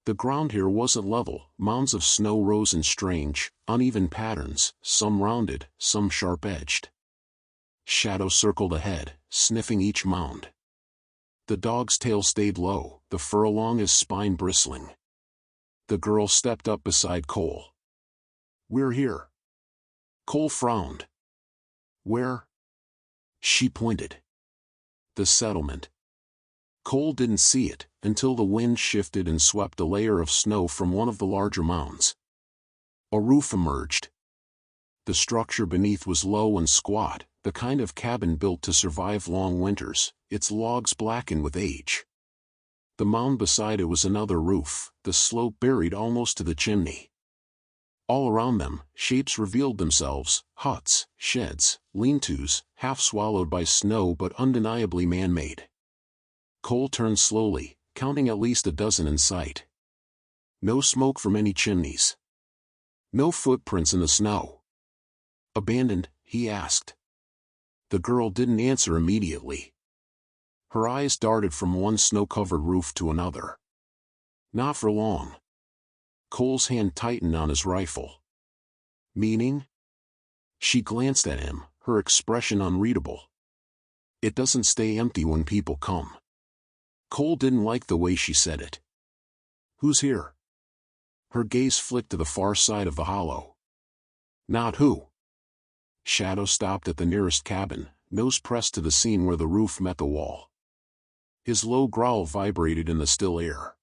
The ground here wasn't level, mounds of snow rose in strange, uneven patterns, some rounded, some sharp-edged. Shadow circled ahead, sniffing each mound. The dog's tail stayed low, the fur along his spine bristling. The girl stepped up beside Cole. "We're here." Cole frowned. "Where?" She pointed. "The settlement." Cole didn't see it, until the wind shifted and swept a layer of snow from one of the larger mounds. A roof emerged. The structure beneath was low and squat, the kind of cabin built to survive long winters, its logs blackened with age. The mound beside it was another roof, the slope buried almost to the chimney. All around them, shapes revealed themselves, huts, sheds, lean-tos, half swallowed by snow but undeniably man-made. Cole turned slowly, counting at least a dozen in sight. No smoke from any chimneys. No footprints in the snow. "Abandoned?" he asked. The girl didn't answer immediately. Her eyes darted from one snow-covered roof to another. "Not for long." Cole's hand tightened on his rifle. "Meaning?" She glanced at him, her expression unreadable. "It doesn't stay empty when people come." Cole didn't like the way she said it. "Who's here?" Her gaze flicked to the far side of the hollow. "Not who." Shadow stopped at the nearest cabin, nose pressed to the seam where the roof met the wall. His low growl vibrated in the still air.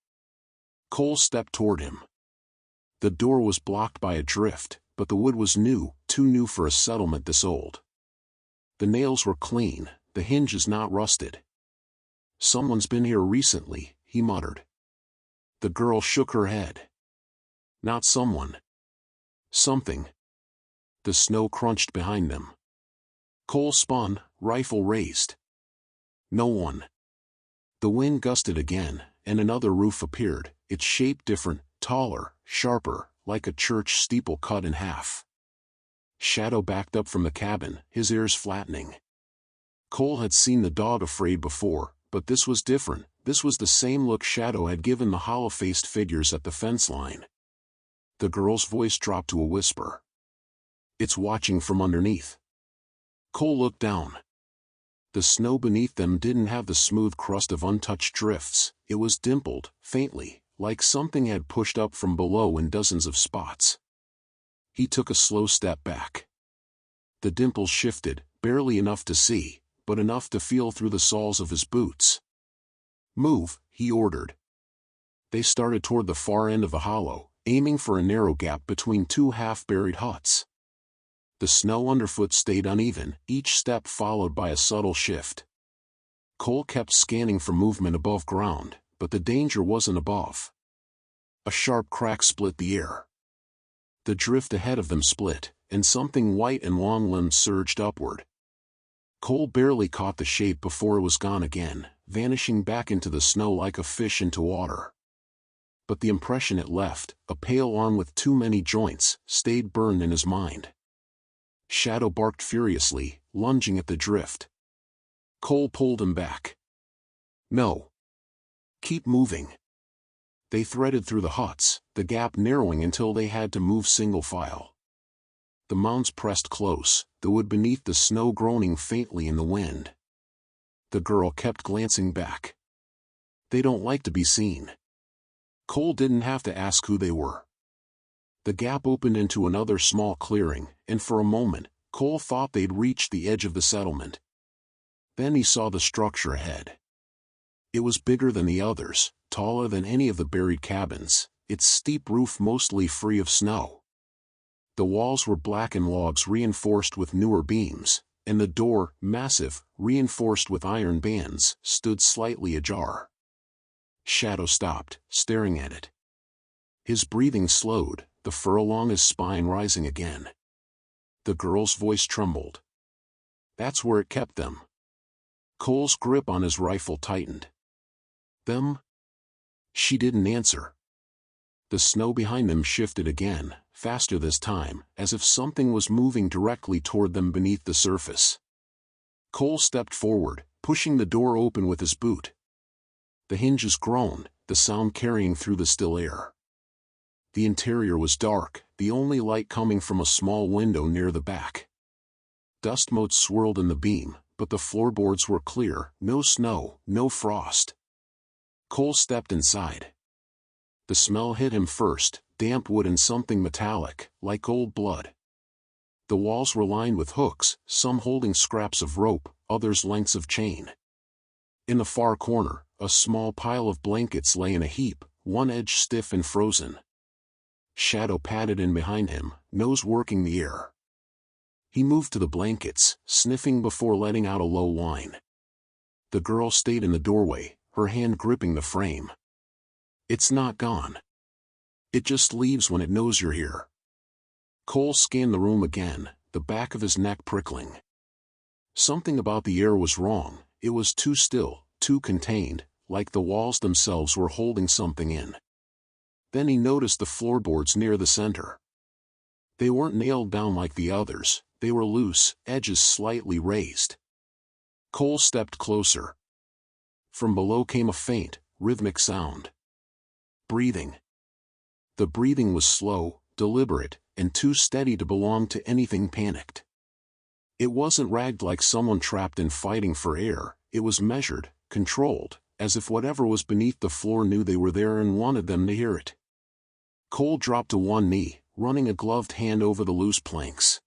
Cole stepped toward him. The door was blocked by a drift, but the wood was new, too new for a settlement this old. The nails were clean, the hinge is not rusted. Someone's been here recently, he muttered. The girl shook her head. Not someone. Something. The snow crunched behind them. Cole spun, rifle raised. No one. The wind gusted again, and another roof appeared, its shape different, taller, sharper, like a church steeple cut in half. Shadow backed up from the cabin, his ears flattening. Cole had seen the dog afraid before, but this was different. This was the same look Shadow had given the hollow-faced figures at the fence line. The girl's voice dropped to a whisper. It's watching from underneath. Cole looked down. The snow beneath them didn't have the smooth crust of untouched drifts, it was dimpled, faintly, like something had pushed up from below in dozens of spots. He took a slow step back. The dimples shifted, barely enough to see, but enough to feel through the soles of his boots. Move, he ordered. They started toward the far end of the hollow, aiming for a narrow gap between two half-buried huts. The snow underfoot stayed uneven, each step followed by a subtle shift. Cole kept scanning for movement above ground, but the danger wasn't above. A sharp crack split the air. The drift ahead of them split, and something white and long-limbed surged upward. Cole barely caught the shape before it was gone again, vanishing back into the snow like a fish into water. But the impression it left, a pale arm with too many joints, stayed burned in his mind. Shadow barked furiously, lunging at the drift. Cole pulled him back. No. Keep moving. They threaded through the huts, the gap narrowing until they had to move single file. The mounds pressed close, the wood beneath the snow groaning faintly in the wind. The girl kept glancing back. They don't like to be seen. Cole didn't have to ask who they were. The gap opened into another small clearing, and for a moment, Cole thought they'd reached the edge of the settlement. Then he saw the structure ahead. It was bigger than the others, taller than any of the buried cabins, its steep roof mostly free of snow. The walls were blackened logs reinforced with newer beams, and the door, massive, reinforced with iron bands, stood slightly ajar. Shadow stopped, staring at it. His breathing slowed, the fur along his spine rising again. The girl's voice trembled. That's where it kept them. Cole's grip on his rifle tightened. Them? She didn't answer. The snow behind them shifted again, faster this time, as if something was moving directly toward them beneath the surface. Cole stepped forward, pushing the door open with his boot. The hinges groaned, the sound carrying through the still air. The interior was dark, the only light coming from a small window near the back. Dust motes swirled in the beam, but the floorboards were clear, no snow, no frost. Cole stepped inside. The smell hit him first, damp wood and something metallic, like old blood. The walls were lined with hooks, some holding scraps of rope, others lengths of chain. In the far corner, a small pile of blankets lay in a heap, one edge stiff and frozen. Shadow padded in behind him, nose working the air. He moved to the blankets, sniffing before letting out a low whine. The girl stayed in the doorway, her hand gripping the frame. It's not gone. It just leaves when it knows you're here. Cole scanned the room again, the back of his neck prickling. Something about the air was wrong, it was too still, too contained, like the walls themselves were holding something in. Then he noticed the floorboards near the center. They weren't nailed down like the others, they were loose, edges slightly raised. Cole stepped closer. From below came a faint, rhythmic sound. Breathing. The breathing was slow, deliberate, and too steady to belong to anything panicked. It wasn't ragged like someone trapped in fighting for air, it was measured, controlled, as if whatever was beneath the floor knew they were there and wanted them to hear it. Cole dropped to one knee, running a gloved hand over the loose planks.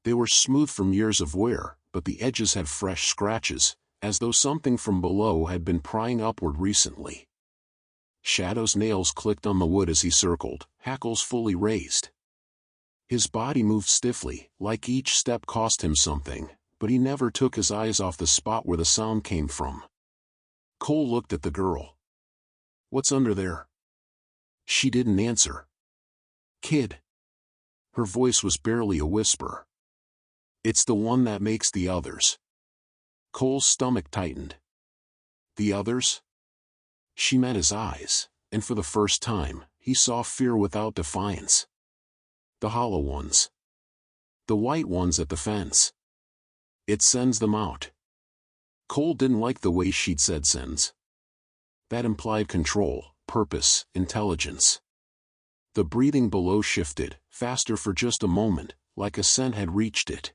They were smooth from years of wear, but the edges had fresh scratches, as though something from below had been prying upward recently. Shadow's nails clicked on the wood as he circled, hackles fully raised. His body moved stiffly, like each step cost him something, but he never took his eyes off the spot where the sound came from. Cole looked at the girl. "What's under there?" She didn't answer. "Kid." Her voice was barely a whisper. "It's the one that makes the others." Cole's stomach tightened. The others? She met his eyes, and for the first time, he saw fear without defiance. The hollow ones. The white ones at the fence. It sends them out. Cole didn't like the way she'd said sends. That implied control, purpose, intelligence. The breathing below shifted, faster for just a moment, like a scent had reached it.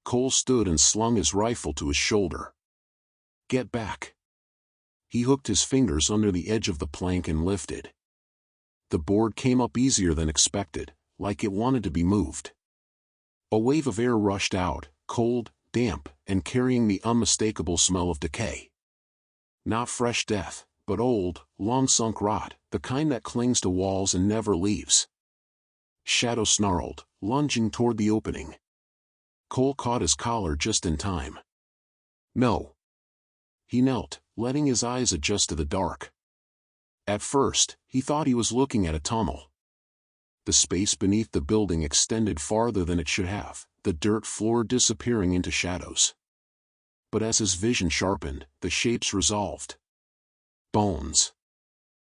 Cole stood and slung his rifle to his shoulder. "Get back." He hooked his fingers under the edge of the plank and lifted. The board came up easier than expected, like it wanted to be moved. A wave of air rushed out, cold, damp, and carrying the unmistakable smell of decay. Not fresh death, but old, long-sunk rot, the kind that clings to walls and never leaves. Shadow snarled, lunging toward the opening. Cole caught his collar just in time. "No." He knelt, letting his eyes adjust to the dark. At first, he thought he was looking at a tunnel. The space beneath the building extended farther than it should have, the dirt floor disappearing into shadows. But as his vision sharpened, the shapes resolved. Bones.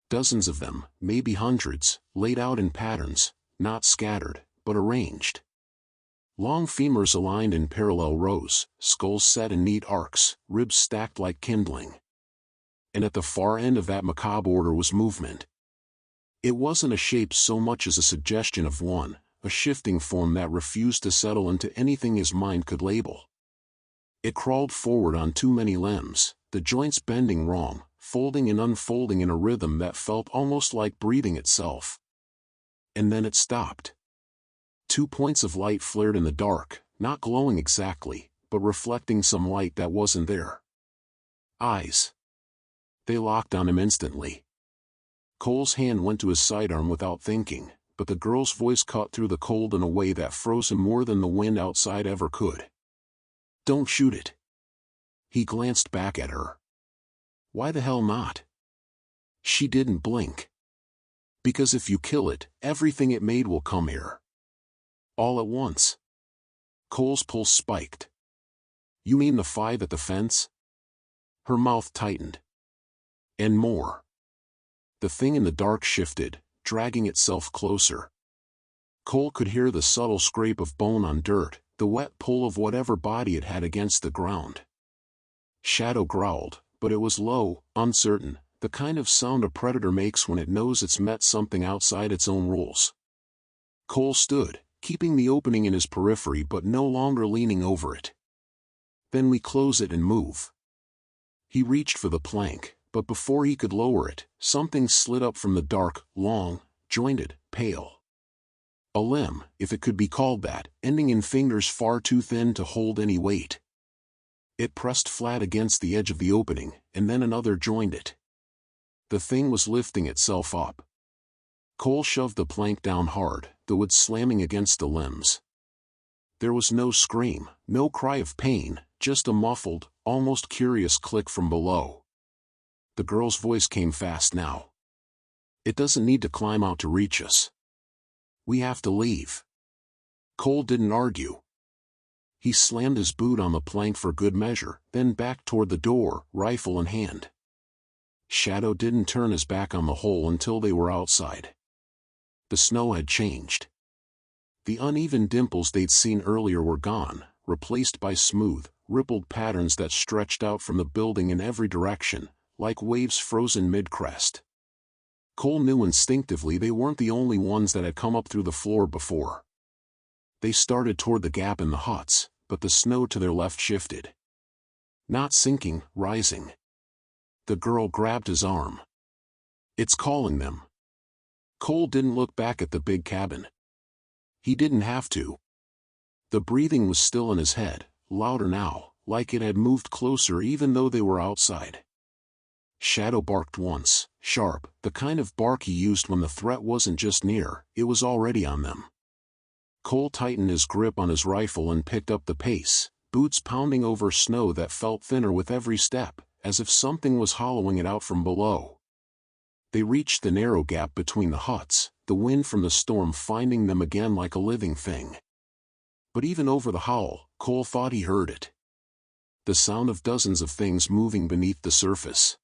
Dozens of them, maybe hundreds, laid out in patterns, not scattered, but arranged. Long femurs aligned in parallel rows, skulls set in neat arcs, ribs stacked like kindling. And at the far end of that macabre order was movement. It wasn't a shape so much as a suggestion of one, a shifting form that refused to settle into anything his mind could label. It crawled forward on too many limbs, the joints bending wrong, folding and unfolding in a rhythm that felt almost like breathing itself. And then it stopped. 2 points of light flared in the dark, not glowing exactly, but reflecting some light that wasn't there. Eyes. They locked on him instantly. Cole's hand went to his sidearm without thinking, but the girl's voice cut through the cold in a way that froze him more than the wind outside ever could. "Don't shoot it." He glanced back at her. "Why the hell not?" She didn't blink. "Because if you kill it, everything it made will come here. All at once." Cole's pulse spiked. "You mean the 5 at the fence?" Her mouth tightened. "And more." The thing in the dark shifted, dragging itself closer. Cole could hear the subtle scrape of bone on dirt, the wet pull of whatever body it had against the ground. Shadow growled, but it was low, uncertain, the kind of sound a predator makes when it knows it's met something outside its own rules. Cole stood, keeping the opening in his periphery but no longer leaning over it. "Then we close it and move." He reached for the plank, but before he could lower it, something slid up from the dark, long, jointed, pale. A limb, if it could be called that, ending in fingers far too thin to hold any weight. It pressed flat against the edge of the opening, and then another joined it. The thing was lifting itself up. Cole shoved the plank down hard, the wood slamming against the limbs. There was no scream, no cry of pain, just a muffled, almost curious click from below. The girl's voice came fast now. "It doesn't need to climb out to reach us. We have to leave." Cole didn't argue. He slammed his boot on the plank for good measure, then backed toward the door, rifle in hand. Shadow didn't turn his back on the hole until they were outside. The snow had changed. The uneven dimples they'd seen earlier were gone, replaced by smooth, rippled patterns that stretched out from the building in every direction, like waves frozen mid-crest. Cole knew instinctively they weren't the only ones that had come up through the floor before. They started toward the gap in the huts, but the snow to their left shifted. Not sinking, rising. The girl grabbed his arm. "It's calling them." Cole didn't look back at the big cabin. He didn't have to. The breathing was still in his head, louder now, like it had moved closer even though they were outside. Shadow barked once, sharp, the kind of bark he used when the threat wasn't just near, it was already on them. Cole tightened his grip on his rifle and picked up the pace, boots pounding over snow that felt thinner with every step, as if something was hollowing it out from below. They reached the narrow gap between the huts, the wind from the storm finding them again like a living thing. But even over the howl, Cole thought he heard it. The sound of dozens of things moving beneath the surface.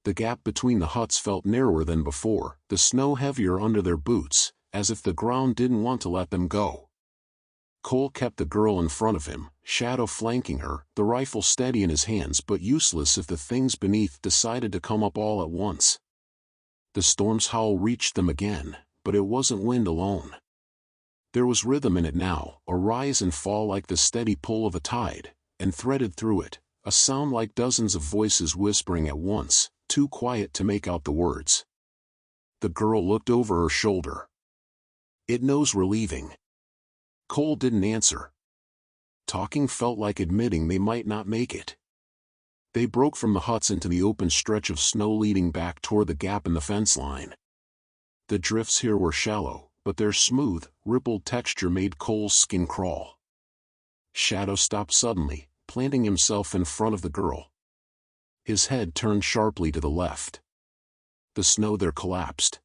The gap between the huts felt narrower than before, the snow heavier under their boots, as if the ground didn't want to let them go. Cole kept the girl in front of him, Shadow flanking her, the rifle steady in his hands but useless if the things beneath decided to come up all at once. The storm's howl reached them again, but it wasn't wind alone. There was rhythm in it now, a rise and fall like the steady pull of a tide, and threaded through it, a sound like dozens of voices whispering at once, too quiet to make out the words. The girl looked over her shoulder. "It knows we're leaving." Cole didn't answer. Talking felt like admitting they might not make it. They broke from the huts into the open stretch of snow leading back toward the gap in the fence line. The drifts here were shallow, but their smooth, rippled texture made Cole's skin crawl. Shadow stopped suddenly, planting himself in front of the girl. His head turned sharply to the left. The snow there collapsed.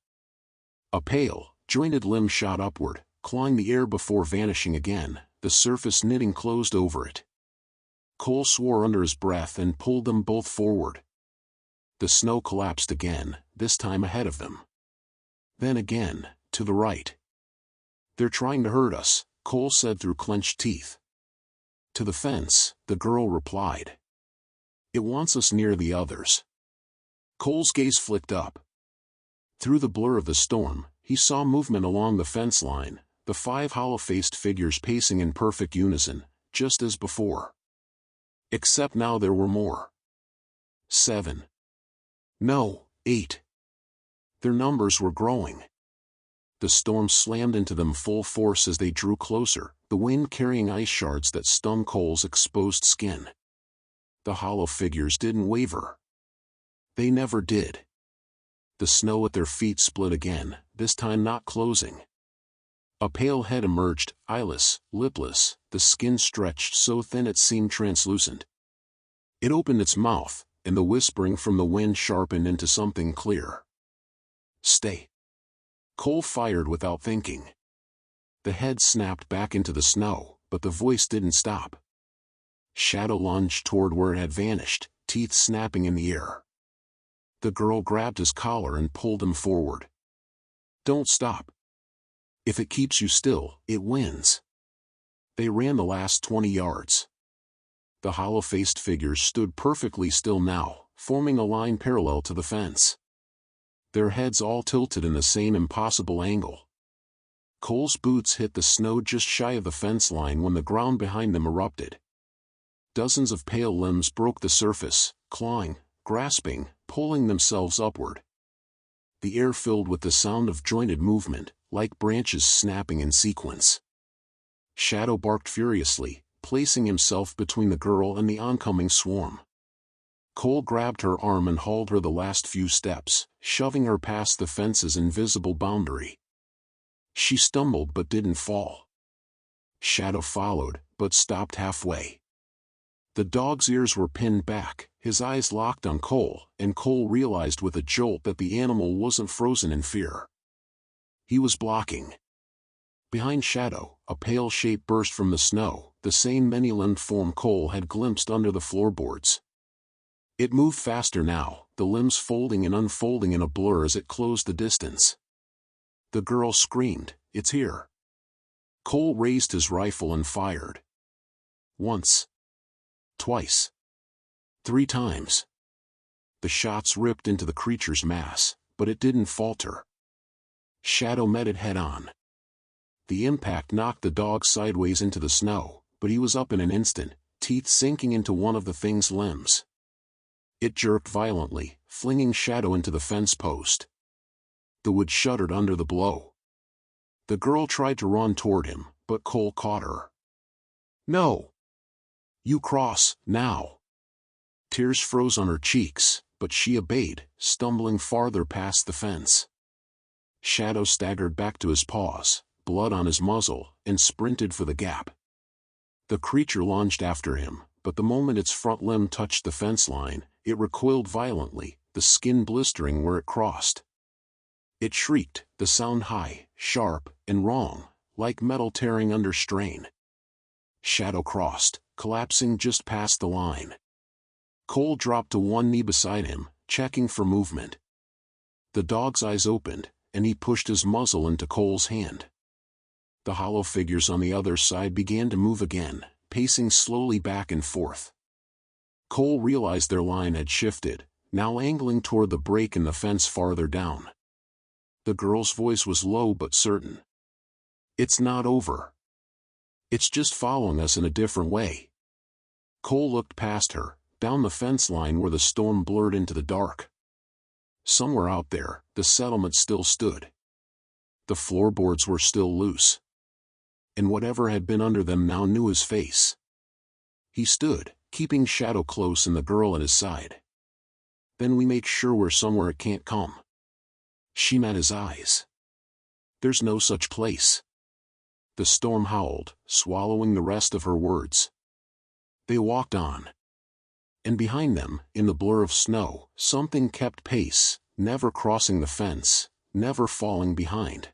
A pale, jointed limb shot upward, clawing the air before vanishing again, the surface knitting closed over it. Cole swore under his breath and pulled them both forward. The snow collapsed again, this time ahead of them. Then again, to the right. "They're trying to hurt us," Cole said through clenched teeth. "To the fence," the girl replied. "It wants us near the others." Cole's gaze flicked up. Through the blur of the storm, he saw movement along the fence line, the 5 hollow-faced figures pacing in perfect unison, just as before. Except now there were more. 7. No, 8. Their numbers were growing. The storm slammed into them full force as they drew closer, the wind carrying ice shards that stung Cole's exposed skin. The hollow figures didn't waver. They never did. The snow at their feet split again, this time not closing. A pale head emerged, eyeless, lipless, the skin stretched so thin it seemed translucent. It opened its mouth, and the whispering from the wind sharpened into something clear. "Stay." Cole fired without thinking. The head snapped back into the snow, but the voice didn't stop. Shadow lunged toward where it had vanished, teeth snapping in the air. The girl grabbed his collar and pulled him forward. "Don't stop. If it keeps you still, it wins." They ran the last 20 yards. The hollow-faced figures stood perfectly still now, forming a line parallel to the fence. Their heads all tilted in the same impossible angle. Cole's boots hit the snow just shy of the fence line when the ground behind them erupted. Dozens of pale limbs broke the surface, clawing, grasping, pulling themselves upward. The air filled with the sound of jointed movement, like branches snapping in sequence. Shadow barked furiously, placing himself between the girl and the oncoming swarm. Cole grabbed her arm and hauled her the last few steps, shoving her past the fence's invisible boundary. She stumbled but didn't fall. Shadow followed, but stopped halfway. The dog's ears were pinned back, his eyes locked on Cole, and Cole realized with a jolt that the animal wasn't frozen in fear. He was blocking. Behind Shadow, a pale shape burst from the snow, the same many-limbed form Cole had glimpsed under the floorboards. It moved faster now, the limbs folding and unfolding in a blur as it closed the distance. The girl screamed, "It's here!" Cole raised his rifle and fired. Once. Twice. 3 times. The shots ripped into the creature's mass, but it didn't falter. Shadow met it head-on. The impact knocked the dog sideways into the snow, but he was up in an instant, teeth sinking into one of the thing's limbs. It jerked violently, flinging Shadow into the fence post. The wood shuddered under the blow. The girl tried to run toward him, but Cole caught her. "No! You cross, now!" Tears froze on her cheeks, but she obeyed, stumbling farther past the fence. Shadow staggered back to his paws, blood on his muzzle, and sprinted for the gap. The creature lunged after him, but the moment its front limb touched the fence line, it recoiled violently, the skin blistering where it crossed. It shrieked, the sound high, sharp, and wrong, like metal tearing under strain. Shadow crossed, collapsing just past the line. Cole dropped to one knee beside him, checking for movement. The dog's eyes opened, and he pushed his muzzle into Cole's hand. The hollow figures on the other side began to move again, pacing slowly back and forth. Cole realized their line had shifted, now angling toward the break in the fence farther down. The girl's voice was low but certain. "It's not over. It's just following us in a different way." Cole looked past her, down the fence line where the storm blurred into the dark. Somewhere out there, the settlement still stood. The floorboards were still loose. And whatever had been under them now knew his face. He stood, keeping Shadow close and the girl at his side. "Then we make sure we're somewhere it can't come." She met his eyes. "There's no such place." The storm howled, swallowing the rest of her words. They walked on. And behind them, in the blur of snow, something kept pace, never crossing the fence, never falling behind.